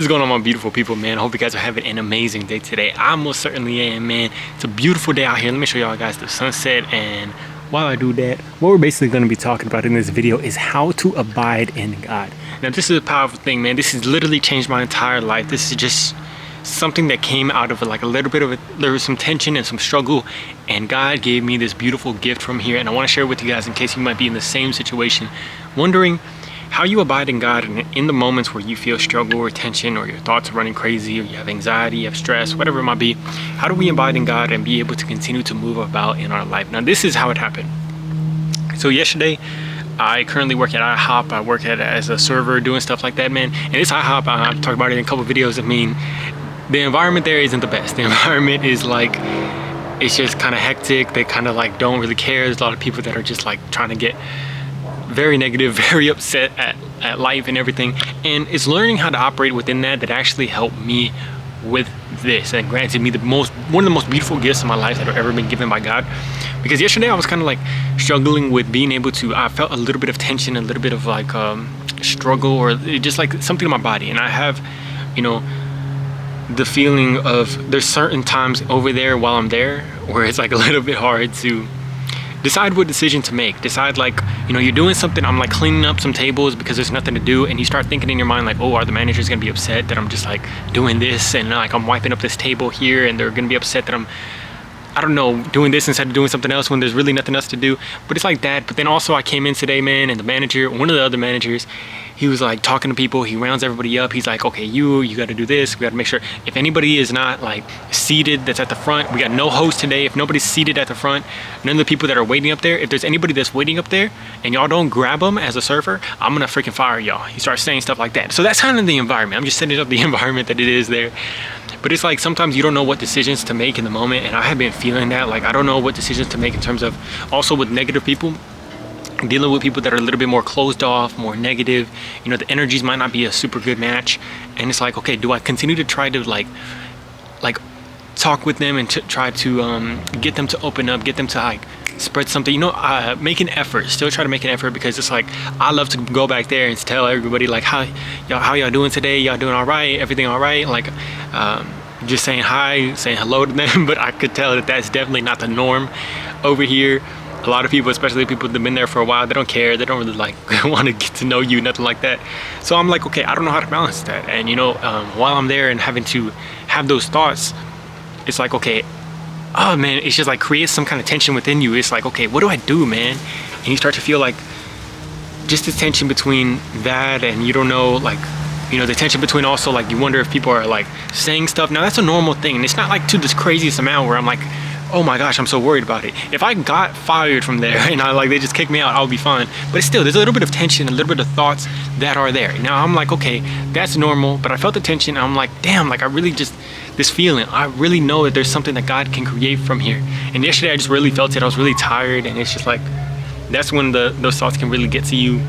What's going on, my beautiful people, man? I hope you guys are having an amazing day today. I most certainly am, man. It's a beautiful day out here. Let me show y'all guys the sunset. And while I do that, what we're basically going to be talking about in this video is how to abide in God. Now, this is a powerful thing, man. This has literally changed my entire life. This is just something that came out of like a little bit of there was some tension and some struggle, and God gave me this beautiful gift from here. And I want to share it with you guys in case you might be in the same situation, wondering how you abide in God in the moments where you feel struggle or tension, or your thoughts are running crazy, or you have anxiety, you have stress, whatever it might be. How do we abide in God and be able to continue to move about in our life? Now, this is how it happened. So yesterday, I currently work at IHOP. I work as a server doing stuff like that, man. And this IHOP, I've talked about it in a couple of videos. I mean, the environment there isn't the best. The environment is like, it's just kind of hectic. They kind of like don't really care. There's a lot of people that are just like trying to get very negative, very upset at life and everything. And it's learning how to operate within that actually helped me with this and granted me one of the most beautiful gifts in my life that have ever been given by God. Because yesterday I was kind of like struggling with being able to, I felt a little bit of tension, a little bit of like struggle, or just like something in my body. And I have, you know, the feeling of there's certain times over there while I'm there where it's like a little bit hard to decide what decision to make. Decide, like, you know, you're doing something, I'm like cleaning up some tables because there's nothing to do, and you start thinking in your mind like, oh, are the managers gonna be upset that I'm just like doing this, and like I'm wiping up this table here, and they're gonna be upset that I'm, I don't know, doing this instead of doing something else when there's really nothing else to do. But it's like that. But then also I came in today, man, and the manager, one of the other managers, he was like talking to people, he rounds everybody up. He's like, okay, you got to do this. We got to make sure if anybody is not like seated that's at the front, we got no host today. If nobody's seated at the front, none of the people that are waiting up there, if there's anybody that's waiting up there and y'all don't grab them as a server, I'm gonna freaking fire y'all. He starts saying stuff like that. So that's kind of the environment. I'm just setting up the environment that it is there. But it's like sometimes you don't know what decisions to make in the moment, and I have been feeling that. Like, I don't know what decisions to make in terms of also with negative people, dealing with people that are a little bit more closed off, more negative. You know, the energies might not be a super good match, and it's like, okay, do I continue to try to like talk with them and try to get them to open up, get them to like spread something, you know, make an effort, still try to make an effort, because it's like I love to go back there and tell everybody like, how y'all doing today? Y'all doing all right? Everything all right? Like just saying hi, saying hello to them. But I could tell that that's definitely not the norm over here. A lot of people, especially people that have been there for a while, they don't care. They don't really like want to get to know you, nothing like that. So I'm like, okay, I don't know how to balance that. And you know, while I'm there and having to have those thoughts, it's like, okay, oh man, it's just like creates some kind of tension within you. It's like, okay, what do I do, man? And you start to feel like just the tension between that, and you don't know, like, you know, the tension between also like you wonder if people are like saying stuff. Now that's a normal thing, and it's not like to this craziest amount where I'm like, oh my gosh, I'm so worried about it. If I got fired from there and they just kicked me out, I'll be fine. But it's still, there's a little bit of tension, a little bit of thoughts that are there. Now I'm like, okay, that's normal, but I felt the tension. I'm like, damn, like I really just, this feeling, I really know that there's something that God can create from here. And yesterday I just really felt it. I was really tired, and it's just like, that's when those thoughts can really get to you.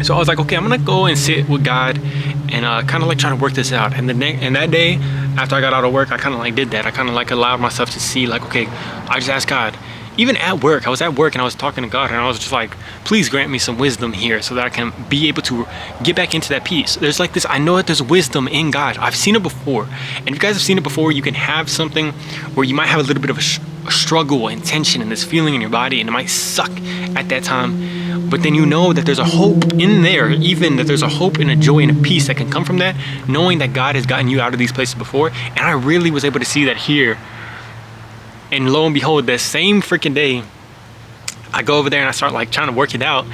So I was like, okay, I'm gonna go and sit with God and kind of like trying to work this out. And that day, after I got out of work, I kind of like did that. I kind of like allowed myself to see, like, okay, I just asked God. Even at work, I was at work and I was talking to God, and I was just like, please grant me some wisdom here so that I can be able to get back into that peace. There's like this, I know that there's wisdom in God. I've seen it before. And if you guys have seen it before, you can have something where you might have a little bit of a struggle and tension and this feeling in your body, and it might suck at that time. But then you know that there's a hope in there, even that there's a hope and a joy and a peace that can come from that, knowing that God has gotten you out of these places before. And I really was able to see that here. And lo and behold, that same freaking day, I go over there and I start like trying to work it out.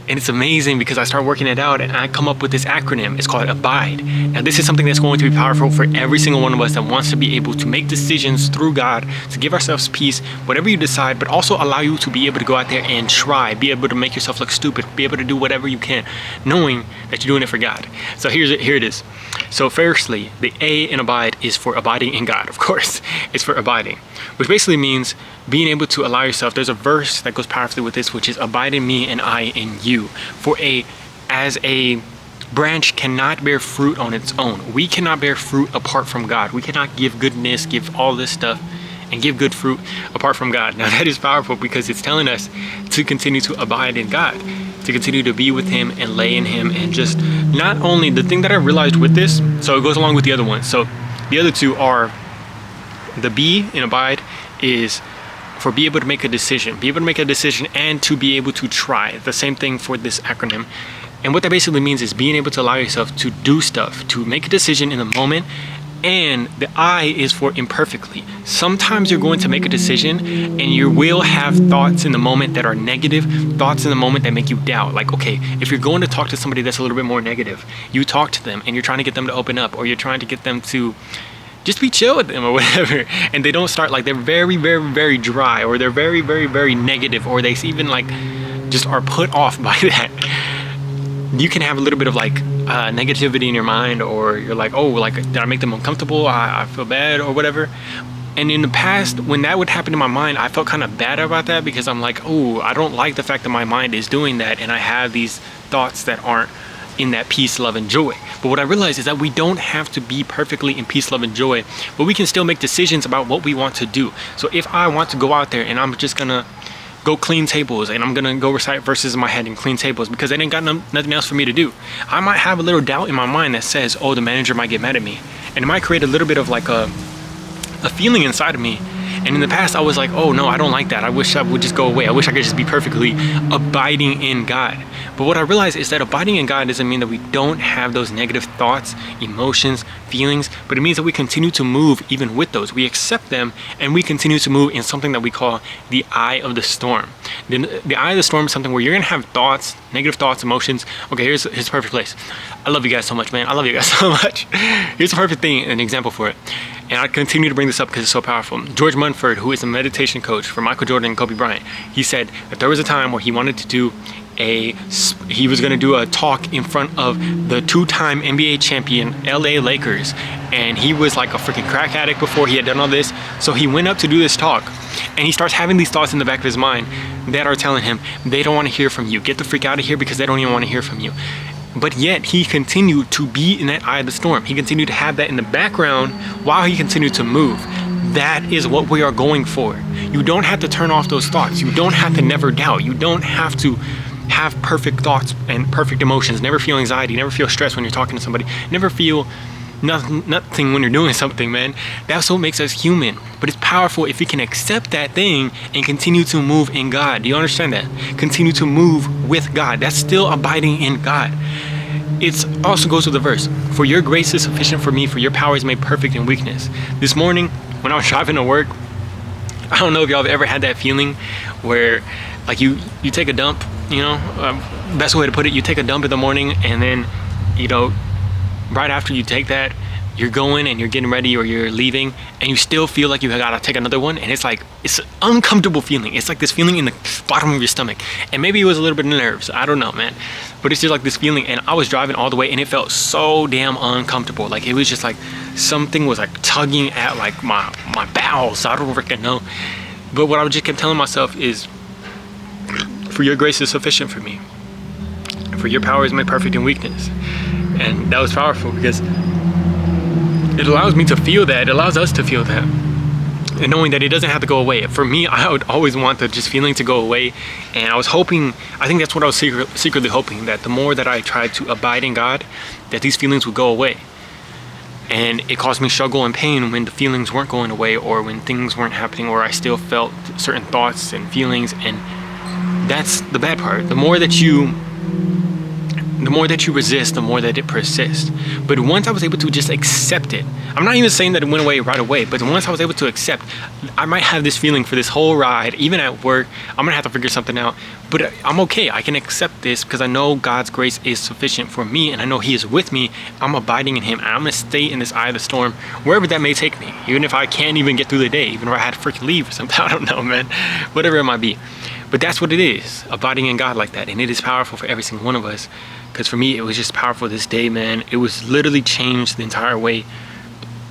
And it's amazing because I start working it out and I come up with this acronym. It's called ABIDE. Now this is something that's going to be powerful for every single one of us that wants to be able to make decisions through God, to give ourselves peace, whatever you decide, but also allow you to be able to go out there and try, be able to make yourself look stupid, be able to do whatever you can, knowing that you're doing it for God. So here it is. So firstly, the A in ABIDE is for abiding in God, of course. It's for abiding, which basically means being able to allow yourself. There's a verse that goes powerfully with this, which is abide in me and I in you. As a branch cannot bear fruit on its own. We cannot bear fruit apart from God. We cannot give goodness, give all this stuff, and give good fruit apart from God. Now that is powerful because it's telling us to continue to abide in God. to continue to be with him and lay in him. And just not only the thing that I realized with this, so it goes along with the other one. So the other two are the be in abide is for be able to make a decision, and to be able to try. The same thing for this acronym. And what that basically means is being able to allow yourself to do stuff, to make a decision in the moment. And the I is for imperfectly. Sometimes you're going to make a decision and you will have thoughts in the moment that are negative, thoughts in the moment that make you doubt. Like, okay, if you're going to talk to somebody that's a little bit more negative, you talk to them and you're trying to get them to open up, or you're trying to get them to just be chill with them or whatever. And they don't start, like, they're very, very, very dry, or they're very, very, very negative, or they even like just are put off by that. You can have a little bit of like negativity in your mind, or you're like, oh, like, did I make them uncomfortable? I feel bad or whatever. And in the past, when that would happen in my mind, I felt kind of bad about that, because I'm like, oh, I don't like the fact that my mind is doing that, and I have these thoughts that aren't in that peace, love, and joy. But what I realized is that we don't have to be perfectly in peace, love, and joy, but we can still make decisions about what we want to do. So if I want to go out there and I'm just gonna go clean tables, and I'm gonna go recite verses in my head and clean tables because they ain't got nothing else for me to do, I might have a little doubt in my mind that says, oh, the manager might get mad at me, and it might create a little bit of like a feeling inside of me. And in the past I was like, oh no, I don't like that, I wish that would just go away, I wish I could just be perfectly abiding in God. But what I realized is that abiding in God doesn't mean that we don't have those negative thoughts, emotions, feelings, but it means that we continue to move even with those. We accept them and we continue to move in something that we call the eye of the storm. The eye of the storm is something where you're gonna have thoughts, negative thoughts, emotions. Okay, here's a perfect place. I love you guys so much, man. I love you guys so much. Here's a perfect thing, an example for it. And I continue to bring this up because it's so powerful. George Munford, who is a meditation coach for Michael Jordan and Kobe Bryant, he said that there was a time where he wanted to do he was going to do a talk in front of the two-time NBA champion LA Lakers, and he was like a freaking crack addict before he had done all this. So he went up to do this talk, and he starts having these thoughts in the back of his mind that are telling him, they don't want to hear from you, get the freak out of here, because they don't even want to hear from you. But yet he continued to be in that eye of the storm. He continued to have that in the background while he continued to move. That is what we are going for. You don't have to turn off those thoughts. You don't have to never doubt. You don't have to have perfect thoughts and perfect emotions. Never feel anxiety. Never feel stress when you're talking to somebody. Never feel nothing when you're doing something, man. That's what makes us human. But it's powerful if we can accept that thing and continue to move in God. Do you understand that? Continue to move with God. That's still abiding in God. It also goes with the verse, for your grace is sufficient for me, for your power is made perfect in weakness. This morning when I was driving to work, I don't know if y'all have ever had that feeling where like you take a dump, you know, best way to put it, you take a dump in the morning, and then, you know, right after you take that, you're going and you're getting ready or you're leaving, and you still feel like you gotta take another one, and it's like, it's an uncomfortable feeling. It's like this feeling in the bottom of your stomach, and maybe it was a little bit of nerves, I don't know, man, but it's just like this feeling. And I was driving all the way and it felt so damn uncomfortable. Like it was just like something was like tugging at like my bowels. I don't freaking know. But what I just kept telling myself is, for your grace is sufficient for me, for your power is made perfect in weakness. And that was powerful because it allows me to feel that. It allows us to feel that, and knowing that it doesn't have to go away. For me, I would always want the just feeling to go away, and I was hoping, I think that's what I was secretly hoping, that the more that I tried to abide in God, that these feelings would go away. And it caused me struggle and pain when the feelings weren't going away, or when things weren't happening, or I still felt certain thoughts and feelings. And that's the bad part. The more that you resist, the more that it persists. But once I was able to just accept it, I'm not even saying that it went away right away, but once I was able to accept, I might have this feeling for this whole ride, even at work, I'm gonna have to figure something out, but I'm okay. I can accept this because I know God's grace is sufficient for me, and I know He is with me. I'm abiding in Him, and I'm gonna stay in this eye of the storm, wherever that may take me, even if I can't even get through the day, even if I had to freaking leave or something, I don't know, man, whatever it might be. But that's what it is, abiding in God like that. And it is powerful for every single one of us. Because for me, it was just powerful this day, man. It was literally changed the entire way.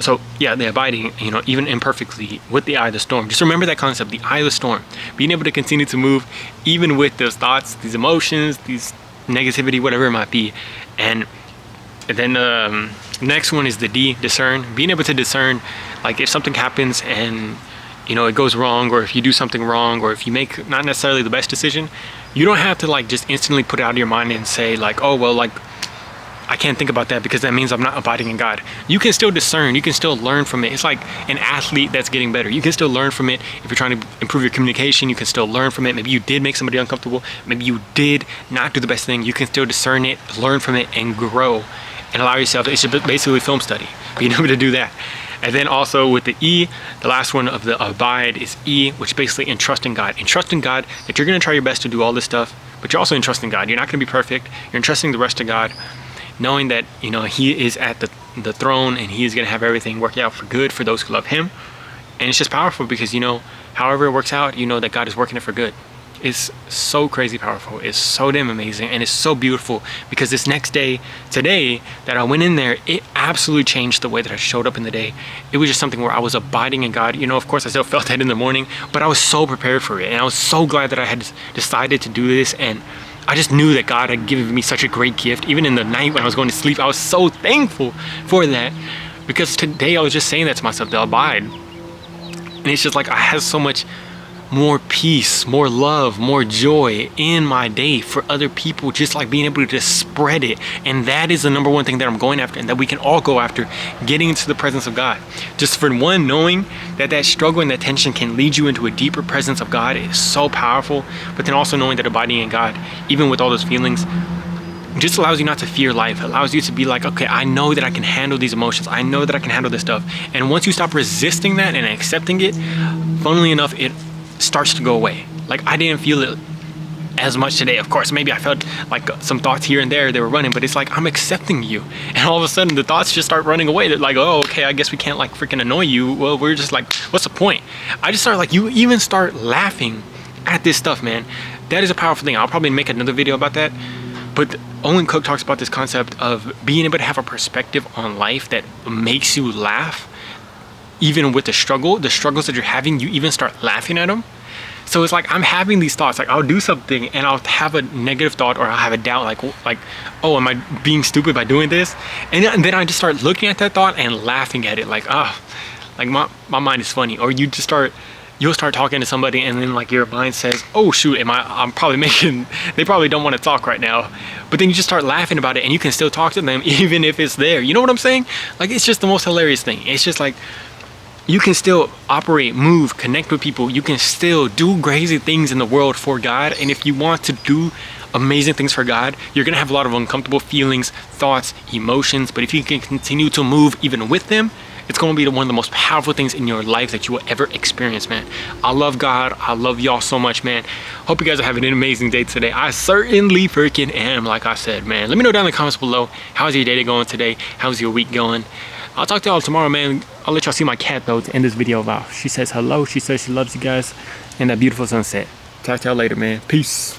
So yeah, the abiding, you know, even imperfectly with the eye of the storm. Just remember that concept, the eye of the storm. Being able to continue to move even with those thoughts, these emotions, these negativity, whatever it might be. And then the next one is the D, discern. Being able to discern, like if something happens and, you know, it goes wrong, or if you do something wrong, or if you make not necessarily the best decision, You don't have to like just instantly put it out of your mind and say like, oh well, like I can't think about that because that means I'm not abiding in God. You can still discern, you can still learn from it. It's like an athlete that's getting better. You can still learn from it. If you're trying to improve your communication, you can still learn from it. Maybe you did make somebody uncomfortable. Maybe you did not do the best thing. You can still discern it, learn from it, and grow and allow yourself. It's just basically film study, being able to do that. And then also with the E, the last one of the abide is E, which basically entrusting God. Entrusting God that you're gonna try your best to do all this stuff, but you're also entrusting God. You're not gonna be perfect. You're entrusting the rest to God, knowing that, you know, he is at the throne and he is gonna have everything work out for good for those who love him. And it's just powerful because, you know, however it works out, you know that God is working it for good. It's so crazy powerful. It's so damn amazing, and it's so beautiful because this next day, today, that I went in there, it absolutely changed the way that I showed up in the day. It was just something where I was abiding in God. You know, of course I still felt that in the morning, but I was so prepared for it, and I was so glad that I had decided to do this. And I just knew that God had given me such a great gift. Even in the night when I was going to sleep, I was so thankful for that, because today I was just saying that to myself, to abide. And it's just like I had so much more peace, more love, more joy in my day for other people, just like being able to just spread it. And that is the number one thing that I'm going after, and that we can all go after, getting into the presence of God. Just for one, knowing that that struggle and that tension can lead you into a deeper presence of God is so powerful. But then also knowing that abiding in God, even with all those feelings, just allows you not to fear life. It allows you to be like, okay, I know that I can handle these emotions. I know that I can handle this stuff. And once you stop resisting that and accepting it, funnily enough, it starts to go away. Like, I didn't feel it as much today. Of course, maybe I felt like some thoughts here and there, they were running, but it's like, I'm accepting you. And all of a sudden the thoughts just start running away. They're like, oh, okay, I guess we can't like freaking annoy you. Well, we're just like, what's the point? I just started like, you even start laughing at this stuff, man. That is a powerful thing. I'll probably make another video about that. But Owen Cook talks about this concept of being able to have a perspective on life that makes you laugh. Even with the struggles that you're having, you even start laughing at them. So it's like, I'm having these thoughts, like I'll do something and I'll have a negative thought, or I'll have a doubt, like, oh, am I being stupid by doing this? And then I just start looking at that thought and laughing at it, like, oh, like my mind is funny. Or you'll start talking to somebody, and then like your mind says, oh shoot, I'm probably making, they probably don't want to talk right now. But then you just start laughing about it, and you can still talk to them even if it's there. You know what I'm saying? Like, it's just the most hilarious thing. It's just like, you can still operate, move, connect with people. You can still do crazy things in the world for God. And if you want to do amazing things for God, you're gonna have a lot of uncomfortable feelings, thoughts, emotions. But if you can continue to move even with them, it's gonna be one of the most powerful things in your life that you will ever experience, man. I love God. I love y'all so much, man. Hope you guys are having an amazing day today. I certainly freaking am, like I said, man. Let me know down in the comments below, how's your day going today? How's your week going? I'll talk to y'all tomorrow, man. I'll let y'all see my cat, though, to end this video off. She says hello. She says she loves you guys. And that beautiful sunset. Talk to y'all later, man. Peace.